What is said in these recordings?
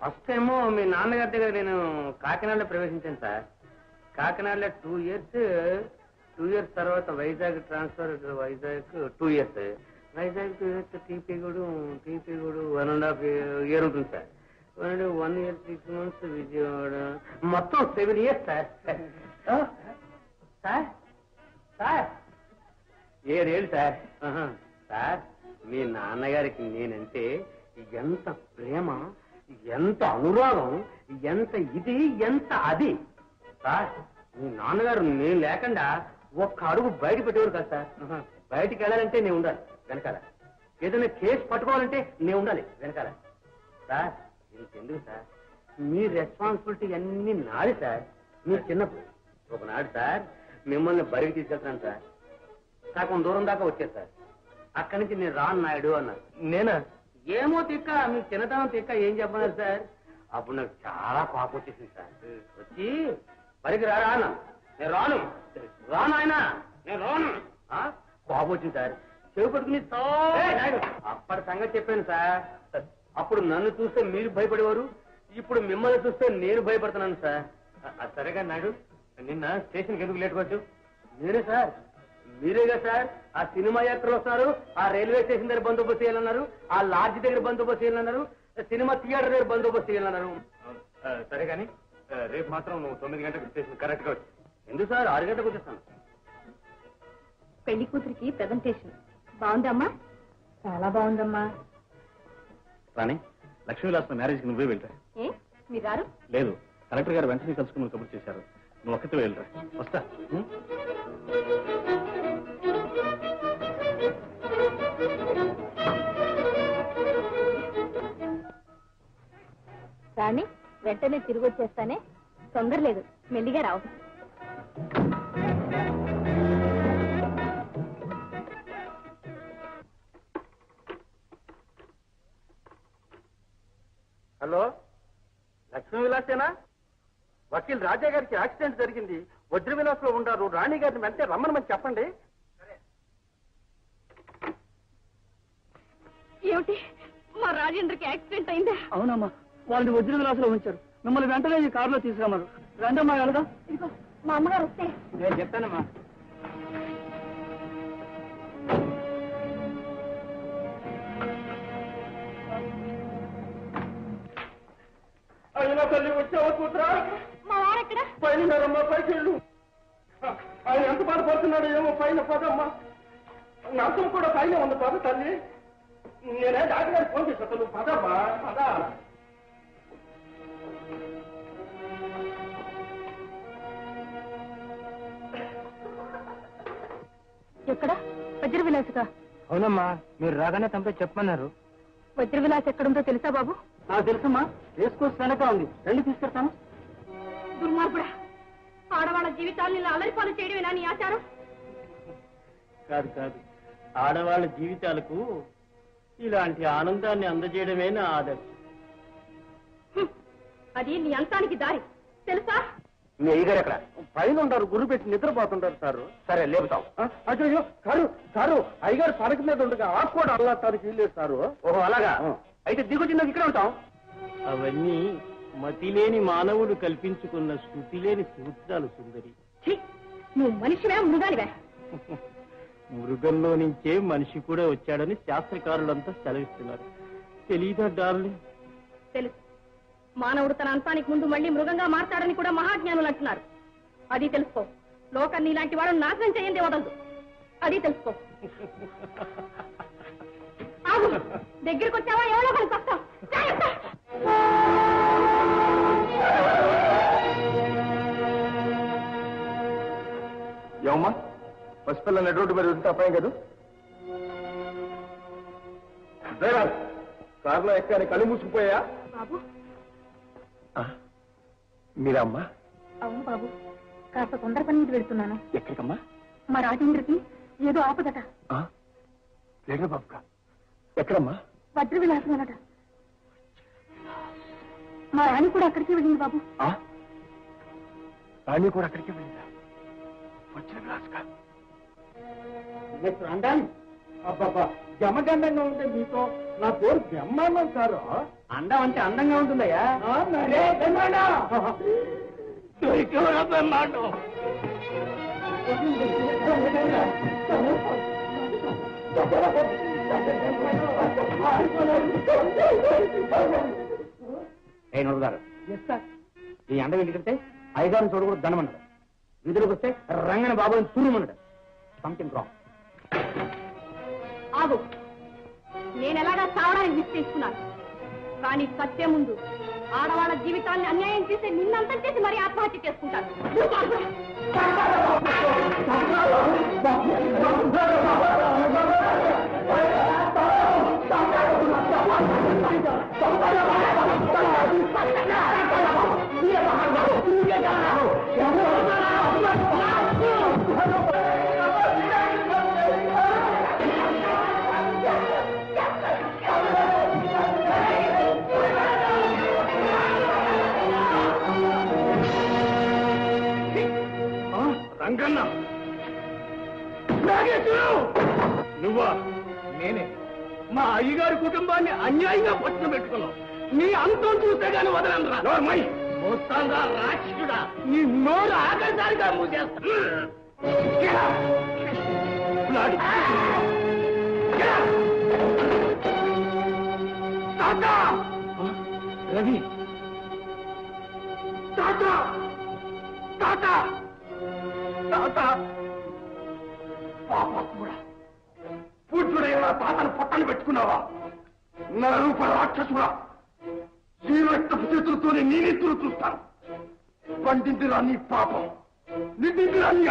First ఏమో మీ నాన్నగారి దగ్గర నేను కాకినాడలో ప్రవేశించాను సార్. కాకినాడలో 2 ఇయర్స్ తర్వాత Vizag transfer, Vizag 2 years, Vizag 2 years, టీపీగూడు 1.5 ఇయర్ ఉంటుంది సార్. 1 year 6 months విజయవాడ, మొత్తం 7 years సార్. సార్ సార్ 7 ఏళ్ళు సార్. సార్ మీ నాన్నగారికి నేనంటే ఎంత ప్రేమ, ఎంత అనురాగం, ఎంత ఇది, ఎంత అది సార్. మీ నాన్నగారు నేను లేకుండా ఒక్క అడుగు బయట పెట్టేవారు కదా సార్. బయటికి వెళ్ళాలంటే నేను ఉండాలి వెనకాల, ఏదైనా కేసు పట్టుకోవాలంటే నేను ఉండాలి వెనకాల. సార్ ఇంకెందుకు సార్, మీ రెస్పాన్సిబిలిటీ అన్ని నాది సార్. మీ చిన్నప్పుడు ఒకనాడు సార్ మిమ్మల్ని బరికి తీసుకెళ్తాను సార్. సగం దూరం దాకా వచ్చారు సార్. అక్కడి నుంచి నేను రాను నాయుడు అన్నారు. నేనా? ఏమో తిక్క, మీ చిన్నతనం తిక్క ఏం చెప్పన్నారు సార్. అప్పుడు నాకు చాలా కోపం వచ్చేసింది సార్. వచ్చి బరికి రారా అన్న. నేను రాను ఆయన, నేను రాను. కోపం వచ్చింది సార్. చెవి పట్టుకుని అప్పటి సంగతి చెప్పాను సార్. అప్పుడు నన్ను చూస్తే మీరు భయపడేవారు, ఇప్పుడు మిమ్మల్ని చూస్తే నేను భయపడుతున్నాను సార్. సరేగా నాయుడు, నిన్న స్టేషన్కి ఎందుకు లేట్ వచ్చు? మీరే సార్, మీరేగా సార్ ఆ సినిమా యాక్టర్లు వస్తున్నారు, ఆ రైల్వే స్టేషన్ దగ్గర బందోబస్తు చేయాలన్నారు, ఆ లాడ్జ్ దగ్గర బందోబస్తు చేయాలన్నారు, సినిమా థియేటర్ దగ్గర బందోబస్తు చేయాలన్నారు. సరే కానీ రేపు మాత్రం నువ్వు 9 గంటలకు స్టేషన్ కరెక్ట్ గా వచ్చి. ఎందుకు సార్ 6 గంటలకు వచ్చేస్తాను. పెళ్లి కూతురికి ప్రెజెంటేషన్ బాగుందమ్మా? చాలా బాగుందమ్మా. రాణి, లక్ష్మీ విలాస్ మ్యారేజ్కి నువ్వే వెళ్ళరా. మీరు రారు? లేదు, కలెక్టర్ గారు వెంటనే కలుసుకుని కబుర్ చేశారు. నువ్వు ఒక్కతే వెళ్ళరా. వస్తా. రాణి, వెంటనే తిరిగి వచ్చేస్తానే, తొందర లేదు, మెల్లిగా రావు. హలో, లక్ష్మీ విలాసేనా? వకీల్ రాజా గారికి యాక్సిడెంట్ జరిగింది, వజ్ర విలాస్ లో ఉంటారు. రాణి గారిని వెంటనే రమ్మని చెప్పండి. ఏమిటి, మా రాజేంద్రకి యాక్సిడెంట్ అయిందా? అవునమ్మా, వాళ్ళని వజ్ర విలాస్ లో ఉంచారు. మిమ్మల్ని వెంటనే ఈ కారులో తీసుకురమ్మన్నారు. రండమ్మా వెళదాం. ఇదిగో మా అమ్మగారు వస్తే నేను చెప్తానమ్మా. అయినా తల్లి వచ్చావా కూతురా? మా వారెక్కడ? పైనమ్మా, పైకి వెళ్ళు. ఆయన ఎంత బాధపడుతున్నాడు ఏమో. పైన పదమ్మా, నర్సం కూడా పైన ఉంది. పద తల్లి, నేనే డాక్టర్ గారికి ఫోన్ చేస్తా. నువ్వు పదమ్మా, పద. ఎక్కడ? వజ్ర విలాసుగా? అవునమ్మా, మీరు రాగానే తమతో చెప్పమన్నారు. వజ్ర విలాస్ ఎక్కడుందో తెలుసా బాబు? నాకు తెలుసమ్మా, రేసుకోవచ్చు వెనక ఉంది. రండి తీసుకెళ్తాను. దుర్మార్గుడా, ఆడవాళ్ళ జీవితాన్ని ఇలా అలరిపాలు చేయడమేనా నీ ఆచారం? కాదు కాదు, ఆడవాళ్ళ జీవితాలకు ఇలాంటి ఆనందాన్ని అందజేయడమే నా ఆదర్శం. అది నీ అంతానికి దారి తెలుసా? మీ అయ్యగారు ఎక్కడ? పైన ఉంటారు, గురు పెట్టి నిద్రపోతుంటారు సార్. సరే లేపుతాం. అయ్యో కారు కారు, అయ్యగారు పడక మీద ఉండగా ఆకు కూడా అల్లాటానికి వీల్లేదు సారు. ఓహో అలాగా, అయితే దిగుతున్నది ఇక్కడ ఉంటాం. అవన్నీ మతిలేని మానవుడు కల్పించుకున్న శృతి లేని సూత్రాలు సుందరి. నువ్వు మనిషివే మృగానివే? మృగంలో నుంచే మనిషి కూడా వచ్చాడని శాస్త్రకారులంతా సెలవిస్తున్నారు. తెలీదా డార్లింగ్? తెలుసు, మానవుడు తన అంతానికి ముందు మళ్ళీ మృగంగా మారతాడని కూడా మహాజ్ఞానులు అంటున్నారు. అది తెలుసుకో. లోకాన్ని ఇలాంటి వాడు నాశనం చేయండి వదలదు. అది తెలుసుకో. ఆగు, దగ్గరికి వచ్చావా ఎవరో కలిసి వస్తాం. ఏమమ్మా, పసిపిల్ల రోడ్డు మీద ఉంటే అపాయం కదా? డ్రైవర్, కారులో ఎక్కాని కళ్ళు మూసుకుపోయా? బాబు. మీరా అమ్మా? అవును బాబు, కాస్త తొందర పని మీద వెళ్తున్నాను. ఎక్కడికమ్మా? మా రాజేంద్రకి ఏదో ఆపదట. లేడు బాబుగా. ఎక్కడమ్మా? వజ్ర విలాసం అనట. మా రాణి కూడా అక్కడికి వెళ్ళింది బాబు. రాణి కూడా అక్కడికి వెళ్ళిందా? వజ్ర విలాసుగా? అబ్బాబా, జమగండంగా ఉంటే మీతో నా పేరు బ్రహ్మాండం సారు. అందం అంటే అందంగా ఉంటుందయ్యా. బ్రహ్మాండం ఏ నోడు గారు, ఈ అండ ఇంటికంటే ఐదారు చోటు కూడా ధనమన్నాడు. వీధులకు వస్తే రంగన బాబుని తురుమన్నాడు. Something wrong. ఆగు, నేను ఎలాగా చావడానికి నిశ్చయించుకున్నాను. కానీ సత్యం ముందు ఆడవాళ్ళ జీవితాన్ని అన్యాయం చేసి నిన్నంతం చేసి మరీ ఆత్మహత్య చేసుకుంటాను. రంగన్న, నువ్వా? నేనే. మా అయ్యగారి కుటుంబాన్ని అన్యాయంగా పట్టున పెట్టుకున్నావు. నీ అంతం చూస్తే గాని వదలంరా. మోస్తాంగా రాక్షసుడా, నీ నోరు ఆఖరిసారిగా మూసేస్తా. రవి, తాత తాత తాత, పాపకుడా, పూజ్యుడైన తాతను పట్టను పెట్టుకున్నావా? నా రూప రాక్షసుడా, ఈ రక్తపు చేతులతోనే నేనెత్తులు చూస్తాను. పండిందిరా నీ పాపం, నిండిందిరా నీ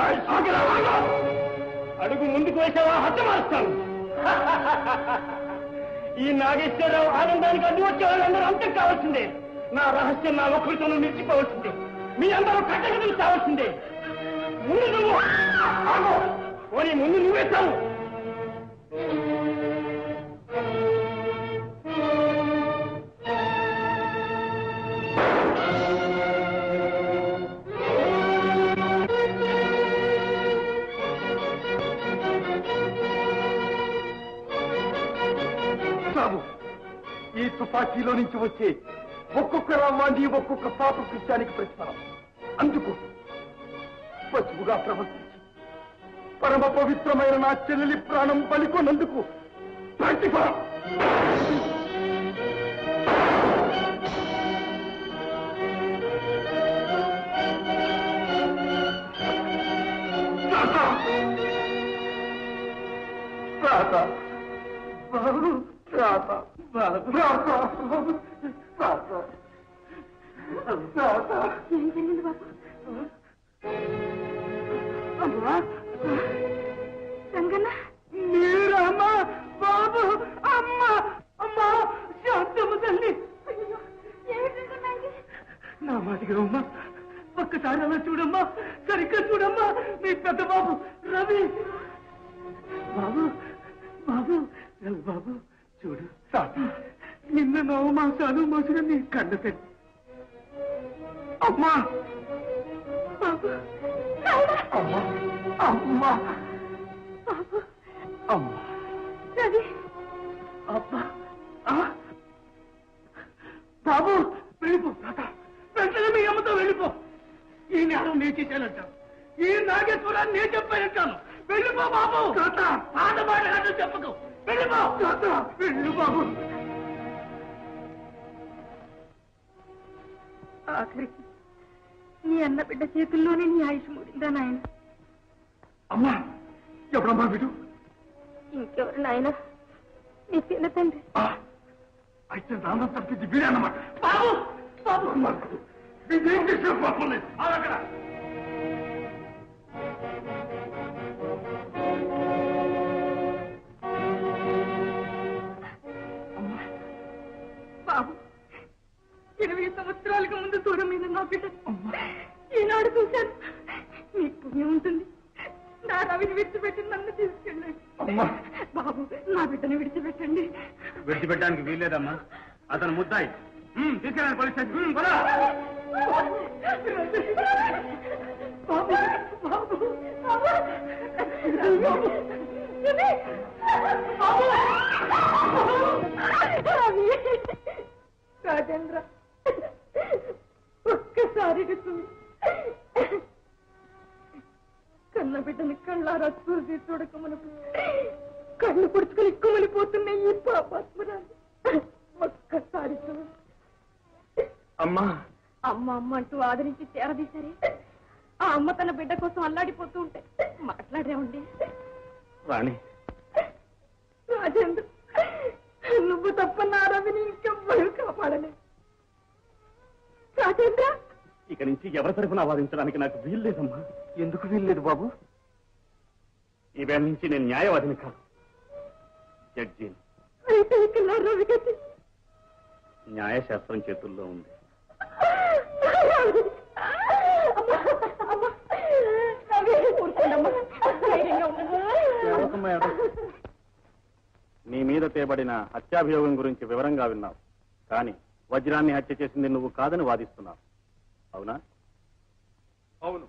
అడుగు ముందుకు వేసావా హతమారుస్తాను. ఈ నాగేశ్వరరావు ఆనందానికి అడ్డు వచ్చే వాళ్ళందరూ అంతం కావాల్సిందే. నా రహస్యం నా ఒక్కరితోనూ నిలిచిపోవాల్సిందే. మీ అందరూ కట్టగదులు కావాల్సిందే. ముందు నువ్వు పోనీ, ముందు నువ్వేస్తావు. ఈ తుపాకీలో నుంచి వచ్చే ఒక్కొక్క రామాన్ని ఒక్కొక్క పాప కృత్యానికి ప్రతిఫలం. అందుకు పశువుగా ప్రవర్తించి పరమ పవిత్రమైన నా చెల్లెలి ప్రాణం బలికొన్నందుకు ప్రతిఫలం. ఏం జరిగింది బాబు? అమ్మా, రంగన్న, మీరమ్మా బాబు, అమ్మ అమ్మా, శాంతమ్మ తల్లి. నా మాటిగా అమ్మా, ఒక్కసారి అలా చూడమ్మా, సరిగ్గా చూడమ్మా. మీ పెద్ద బాబు రవి. బాబు బాబు రవి బాబు, చూడు. నిన్న 9 మాసాలు మోసిన నీ కన్న తల్లి. అమ్మా బాబు, అమ్మా అమ్మా అమ్మా రవి, అబ్బా, బాబు వెళ్ళిపో తాత, వెంటనే మీ అమ్మతో వెళ్ళిపో. ఈ నేరం నేను చేశానంటాను, ఈ నాగేశ్వరాన్ని నేను చెప్పానంటాను. వెళ్ళిపో బాబు. తాత ఆడవాళ్ళ చెప్పకు. వెళ్ళిపో తాత, వెళ్ళు బాబు. ఆఖరికి నీ అన్న బిడ్డ చేతుల్లోనే నీ ఆయుష్ మూడిందా నాయన? అమ్మా, ఎప్పుడమ్మా వీడు? ఇంకెవరు నాయన? నీ చిన్న తండ్రి. అయితే నాన్న తప్పింది వీడే అన్నమాట. బాబు బాబు, వీడేం చేసిన పాపం లేదు. అక్కడ బాబు, 20 సంవత్సరాలకు ముందు దూరం మీద నా బిడ్డ ఈనాడు చూశాను. మీకు పుణ్యం ఉంటుంది. నా రవిని విడిచిపెట్టి నన్ను తీసుకెళ్ళండి. బాబు, నా బిడ్డను విడిచిపెట్టండి. విడిచిపెట్టడానికి వీల్లేదమ్మా, అతను ముద్దాయి. తీసుకెళ్ళండి పోలీస్ స్టేషన్. బాబు బాబు బాబు రాజేంద్ర ఒక్కసారి కన్న బిడ్డని కళ్ళారా చూసి చూడకమను కళ్ళు పుడుచుకుని కుమలిపోతున్న ఈ పాపాత్మరాలు ఒక్కసారి చూడు. అమ్మా అమ్మ అమ్మ అంటూ ఆదరించి చేరదీశారే. ఆ అమ్మ తన బిడ్డ కోసం అల్లాడిపోతూ ఉంటే మాట్లాడేవండి. రాణి రాజేంద్ర, నువ్వు తప్ప నా రవిని ఇంకెవ్వరూ కాపాడలేదు. రాజేంద్ర, ఇక నుంచి ఎవరి తరఫున వాదించడానికి నాకు వీల్లేదమ్మా. ఎందుకు వీల్లేదు బాబు? ఈవేళ నుంచి నేను న్యాయవాదిని కాదు, జడ్జిని. అయితే ఇక నా రవి గతి న్యాయశాస్త్రం చేతుల్లో ఉంది. నీ మీద తేబడిన హత్యాభియోగం గురించి వివరంగా విన్నావు, కానీ వజ్రాన్ని హత్య చేసింది నువ్వు కాదని వాదిస్తున్నావు, అవునా? అవును.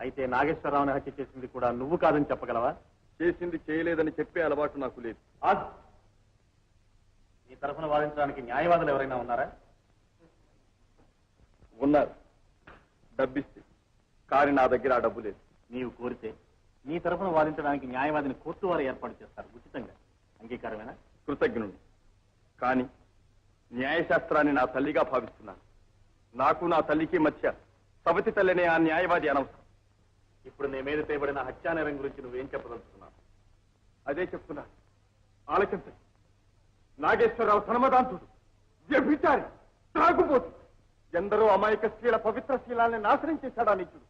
అయితే నాగేశ్వరరావుని హత్య చేసింది కూడా నువ్వు కాదని చెప్పగలవా? చేసింది చేయలేదని చెప్పే అలవాటు నాకు లేదు. నీ తరఫున వాదించడానికి న్యాయవాదులు ఎవరైనా ఉన్నారా? ఉన్నారు, డబ్బిస్తే. కానీ నా దగ్గర ఆ డబ్బు లేదు. నీవు కోరితే నీ తరఫున వాదించడానికి న్యాయవాదిని కోర్టు వారు ఏర్పాటు చేస్తారు, ఉచితంగా. అంగీకారమేనా? కృతజ్ఞుని. కానీ న్యాయశాస్త్రాన్ని నా తల్లిగా భావిస్తున్నాను. నాకు నా తల్లికి మధ్య సవతి తల్లినే ఆ న్యాయవాది అనవసరం. ఇప్పుడు నీ మీద తేబడిన హత్యానేరం గురించి నువ్వేం చెప్పదలుచుకున్నావు? అదే చెప్తున్నాను, ఆలకించండి. నాగేశ్వరరావు ధర్మదాంతుడు, వ్యభిచారి, త్రాగుబోతు, ఎందరో అమాయక స్త్రీల పవిత్ర శీలాన్ని నాశనం చేశాడా నీచుడు.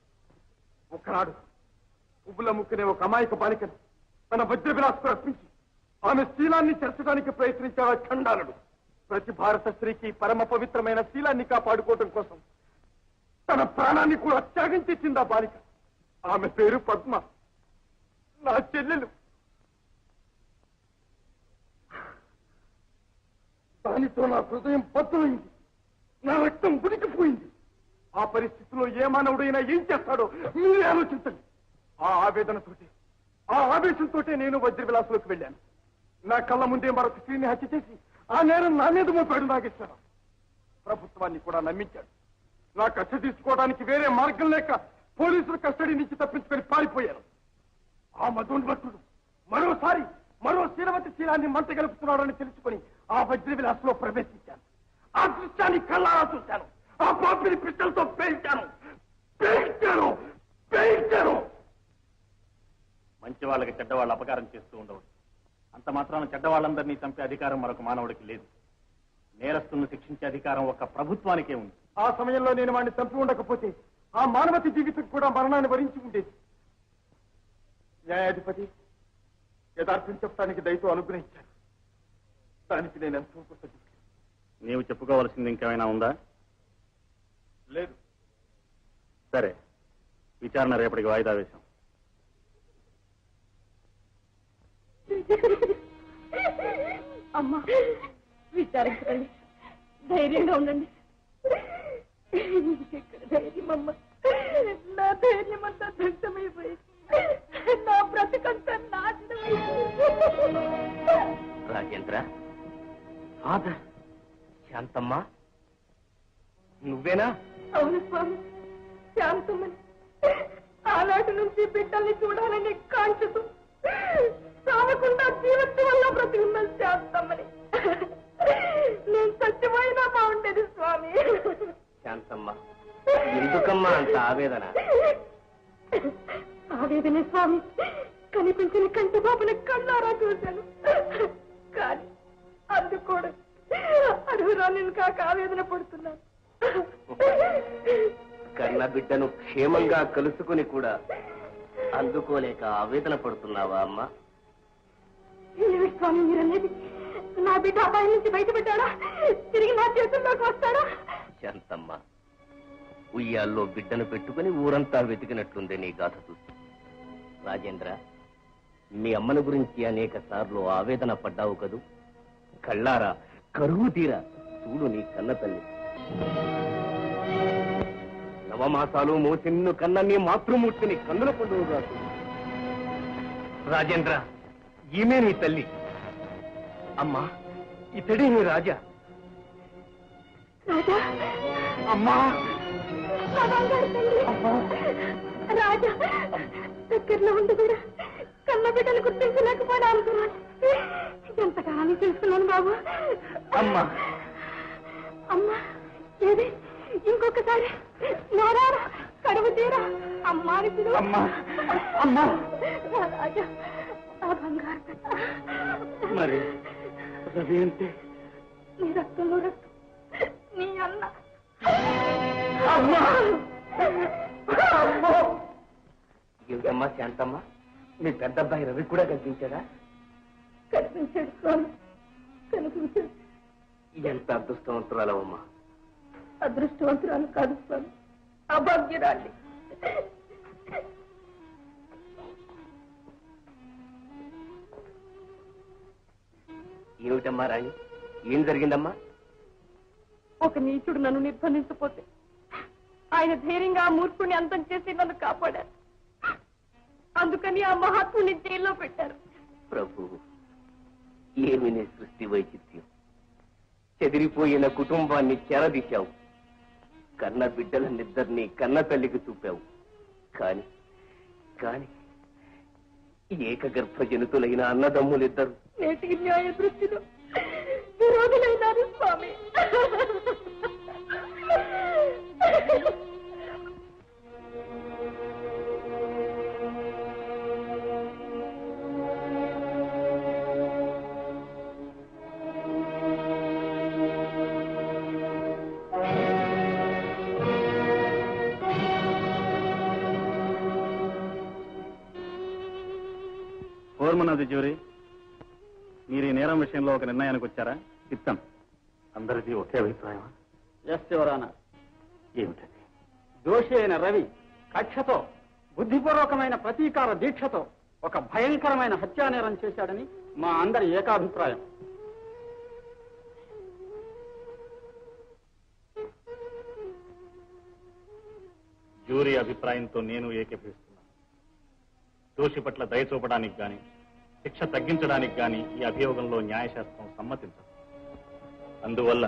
ఒకనాడు పువ్వుల ముక్కునే ఒక అమాయక బాలికను తన వజ్ర విలాసుకు రప్పించి ఆమె శీలాన్ని చెరచడానికి ప్రయత్నించాడా చండాలుడు. ప్రతి భారత స్త్రీకి పరమ పవిత్రమైన శీలాన్ని కాపాడుకోవడం కోసం తన ప్రాణాన్ని కూడా త్యాగం చేసింది ఆ బాలిక. ఆమె పేరు పద్మ, నా చెల్లెలు. దానితో నా హృదయం బద్దమైంది, నా రక్తం ఉడికిపోయింది. ఆ పరిస్థితిలో ఏ మానవుడైనా ఏం చేస్తాడో మీరే ఆలోచించండి. ఆ ఆవేదనతోటి, ఆ ఆవేశంతో నేను వజ్ర విలాసులోకి వెళ్ళాను. నా కళ్ళ ముందే మరొక స్త్రీని హత్య చేసి ఆ నేరం నా మీద మోపాడు నాగేశ్వరరావు. ప్రభుత్వాన్ని కూడా నమ్మించాడు. నా కక్ష తీసుకోవడానికి వేరే మార్గం లేక పోలీసుల కస్టడీ నుంచి తప్పించుకొని పారిపోయాను. ఆ మధోన్మత్తుడు మరోసారి మరో శీలవతి శీలాన్ని మంట గలుపుతున్నాడని తెలుసుకుని ఆ వజ్ర విలాసంలో ప్రవేశించాను. ఆ దృశ్యాన్ని కళ్ళారా చూశాను. ఆ పాపిని పిట్టలతో పేల్చాను. మంచి వాళ్ళకి చెడ్డవాళ్ళు అపకారం చేస్తూ ఉండవచ్చు. అంత మాత్రాన చెడ్డవాళ్ళందరినీ చంపే అధికారం మరొక మానవుడికి లేదు. నేరస్తులను శిక్షించే అధికారం ఒక ప్రభుత్వానికే ఉంది. ఆ సమయంలో నేను వాడిని చంపి ఉండకపోతే ఆ మానవతి జీవితం కూడా మరణాన్ని వరించి ఉండేది. న్యాయాధిపతి యథార్థం చెప్పడానికి దయతో అనుగ్రహించాను. దానికి నేను ఎంతో కృతజ్ఞుడు. నీవు చెప్పుకోవాల్సింది ఇంకేమైనా ఉందా? లేదు. సరే, విచారణ రేపటికి వాయిదా వేశాం. అమ్మా, విచారించకండి, ధైర్యంగా ఉండండి. ఇంకెక్కడ ధైర్యం అమ్మ? నా ధైర్యం అంతా దగ్ధమైపోయింది. నా బ్రతుకంతా నాశనమైంది. రాజేంద్ర, శాంతమ్మా, నువ్వేనా? అవును స్వామి, శాంతమని. ఆనాటి నుంచి బిడ్డల్ని చూడాలని కాంక్షతో చావకుండా జీవితం వల్ల బ్రతికున్న శాంతమ్మని. నేను చచ్చిపోయినా బాగుండేది స్వామి. శాంతమ్మ, ఎందుకమ్మా అంత ఆవేదన? ఆవేదనే స్వామి, కనిపించిన కంటి బాబుని కళ్ళారా చూశాను. కానీ అందుకోడు అడుగురా నేను కాక ఆవేదన పడుతున్నాను. కన్న బిడ్డను క్షేమంగా కలుసుకుని కూడా అందుకోలేక ఆవేదన పడుతున్నావా అమ్మా? ఏమి స్వామి మీరనేది? నా బిడ్డ అబ్బాయి నుంచి బయటపడ్డాడా? తిరిగి నా చేతుల్లోకి వస్తాడా? శాంతమ్మ, ఉయ్యాల్లో బిడ్డను పెట్టుకుని ఊరంతా వెతికినట్లుంది నీ గాథ చూసి. రాజేంద్ర, మీ అమ్మను గురించి అనేక సార్లు ఆవేదన పడ్డావు కదూ. కళ్ళారా కరువు తీరా చూడు నీ కన్న తల్లి. నవమాసాలు మోసిన్ను కన్న నీ మాతృమూర్తిని కన్నుల పండుగ రాజేంద్ర, ఈమె నీ తల్లి. అమ్మా, ఇతడే నీ రాజా. రాజా, అమ్మా, మా బంగారు తల్లి. రాజా, దగ్గరలో ఉండి కూడా కన్న బిడ్డలు గుర్తించలేకపోయినా అనుకున్నాను. ఎంతకాలం చేసుకున్నాను బాబు. అమ్మా, అమ్మా ఏది ఇంకొకసారి నారారా కడుపు తీరా అమ్మాని పిలువు. అమ్మా, అమ్మా. రాజా, ఆ బంగారు తల్లి. మరి రవి అంటే నీ రక్తంలో రక్తం, నీ అన్న. అమ్మా, ఏమిటమ్మా శాంతమ్మా, మీ పెద్ద అబ్బాయి రవి కూడా కనిపించాడా? కనిపించాడు స్వామి, కనిపించాడు. ఎంత అదృష్టవంతురాలవమ్మా. అదృష్టవంతురాలు కాదు స్వామి, అభాగ్యురాలి. ఏమిటమ్మా రాణి, ఏం జరిగిందమ్మా? ఒక నీచుడు నన్ను నిర్బంధించపోతే ఆయన ధైర్యంగా ఆ మూర్ఖుని అంతం చేసి నన్ను కాపాడారు. అందుకని ఆ మహాత్ముని జైల్లో పెట్టారు. ప్రభు, ఏమి నీ సృష్టి వైచిత్యం. చెదిరిపోయిన కుటుంబాన్ని చెరదీశావు, కన్న బిడ్డలనిద్దరినీ కన్న తల్లికి చూపావు. కాని కాని ఏకగర్భ జనితులైన అన్నదమ్ములిద్దరు నేటికి న్యాయ దృష్టిలో విరోధులైనారు స్వామి. ఓర్మన్నది జ్యూరీ, మీరు ఈ నేరం విషయంలో ఒక నిర్ణయానికి వచ్చారా? చిత్తం. అందరికీ ఒకే అభిప్రాయమా? ఎస్ యువరానా. ఏమిటది? దోషి అయిన రవి కక్షతో, బుద్ధిపూర్వకమైన ప్రతీకార దీక్షతో ఒక భయంకరమైన హత్యానేరం చేశాడని మా అందరి ఏకాభిప్రాయం. జ్యూరీ అభిప్రాయంతో నేను ఏకీభవిస్తున్నాను. దోషి పట్ల దయ చూపడానికి గాని, శిక్ష తగ్గించడానికి గాని ఈ అభియోగంలో న్యాయశాస్త్రం సమ్మతించదు. అందువల్ల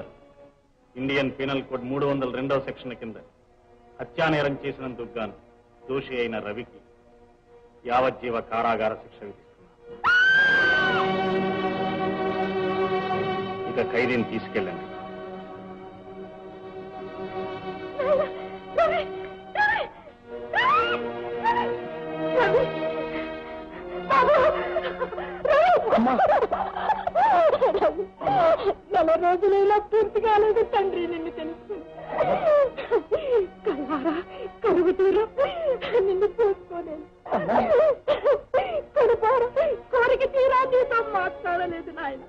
ఇండియన్ పీనల్ కోడ్ 302వ సెక్షన్ కింద హత్యానేరం చేసినందుకు గాను దోషి అయిన రవికి యావజ్జీవ కారాగార శిక్ష విధిస్తున్నాను. ఇక ఖైదీని తీసుకెళ్ళండి. నెల రోజులైనా పూర్తి కాలేదు తండ్రి నిన్ను తెలుసుకుని. కల్లారా కరువు తీరా నిన్ను చూసుకోలేదు. కడుపార కోరిక తీరా నీతో మాట్లాడలేదు నాయన.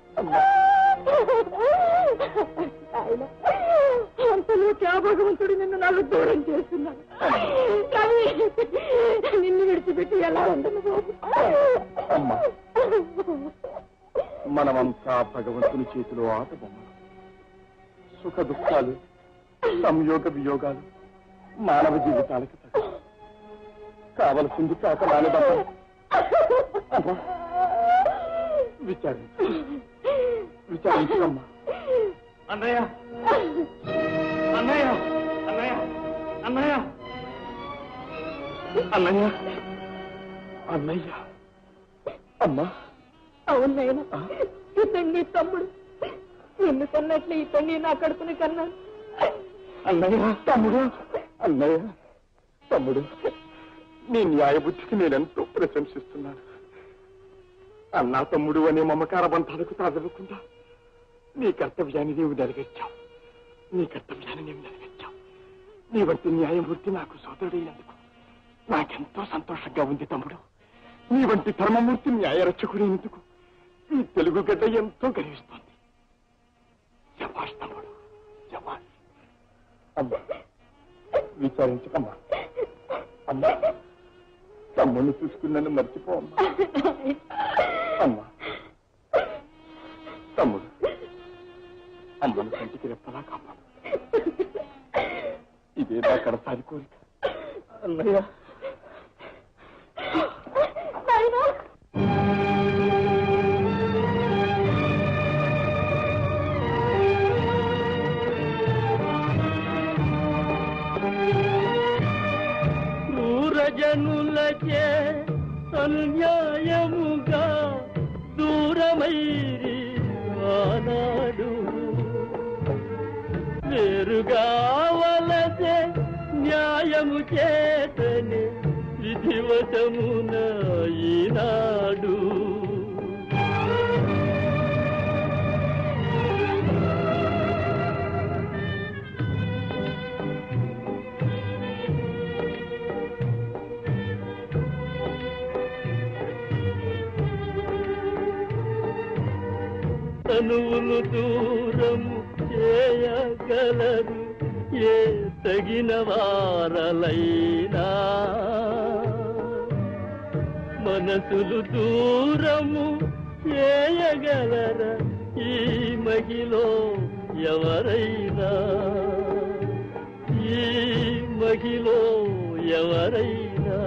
ఆయన అంతలోకి ఆ భగవంతుడు నిన్ను నాకు దూరం చేస్తున్నాడు. కానీ నిన్ను విడిచిపెట్టి ఎలా ఉండను బాబు. మనమంతా భగవంతుని చేతిలో ఆట బొమ్మలు. సుఖ దుఃఖాలు, సంయోగ వియోగాలు మానవ జీవితాలకి తగ్గ కావలసింది కాక నానదమ్మా. విచారించమ్మా. అన్నయ్య, అన్నయ్య, అన్నయ్య, అన్నయ్య, అన్నయ్య, అన్నయ్య. అమ్మా. అవునైనా ఇతన్ని నీ తమ్ముడు. నిన్ను కన్నట్లు ఇతన్ని నా కడుపుని కన్నాను. అన్నయ్య, తమ్ముడు, అన్నయ్య, తమ్ముడు, నీ న్యాయబుద్ధికి నేనెంతో ప్రశంసిస్తున్నాను. అన్నా తమ్ముడు అనే మమకార బంధాలకు తాగకుండా నీ కర్తవ్యాన్ని నీవు నెరవేర్చావు. నీ కర్తవ్యాన్ని నీవు నెరవేర్చావు. నీ వంటి న్యాయమూర్తి నాకు సోదరుడైనందుకు నాకెంతో సంతోషంగా ఉంది తమ్ముడు. నీ వంటి ధర్మమూర్తి న్యాయరక్షకుడైనందుకు ఈ తెలుగు గడ్డ ఎంతో గర్విస్తోంది. శభాష్ తమ్ముడు, శభాష్. అమ్మా, విచారించకమ్మా. అమ్మా, తమ్ముడిని చూసుకున్నాను మర్చిపో అమ్మా. అమ్మా, తమ్ముడు, అమ్మను కంటికి రెప్పలా కాపాడు. ఇదే నా కడసారి కోరిక. నాయనా స్వజనులచే అన్యాయముగా దూరమైరి ఆనాడు వేరుగా వలసే న్యాయము చేతనే విధివశమున ఈనాడు తనువులు దూరము చేయగలరు ఏ తగిన వారలైనా మనసులు దూరము చేయగలర ఈ మహిలో ఎవరైనా ఈ మహిలో ఎవరైనా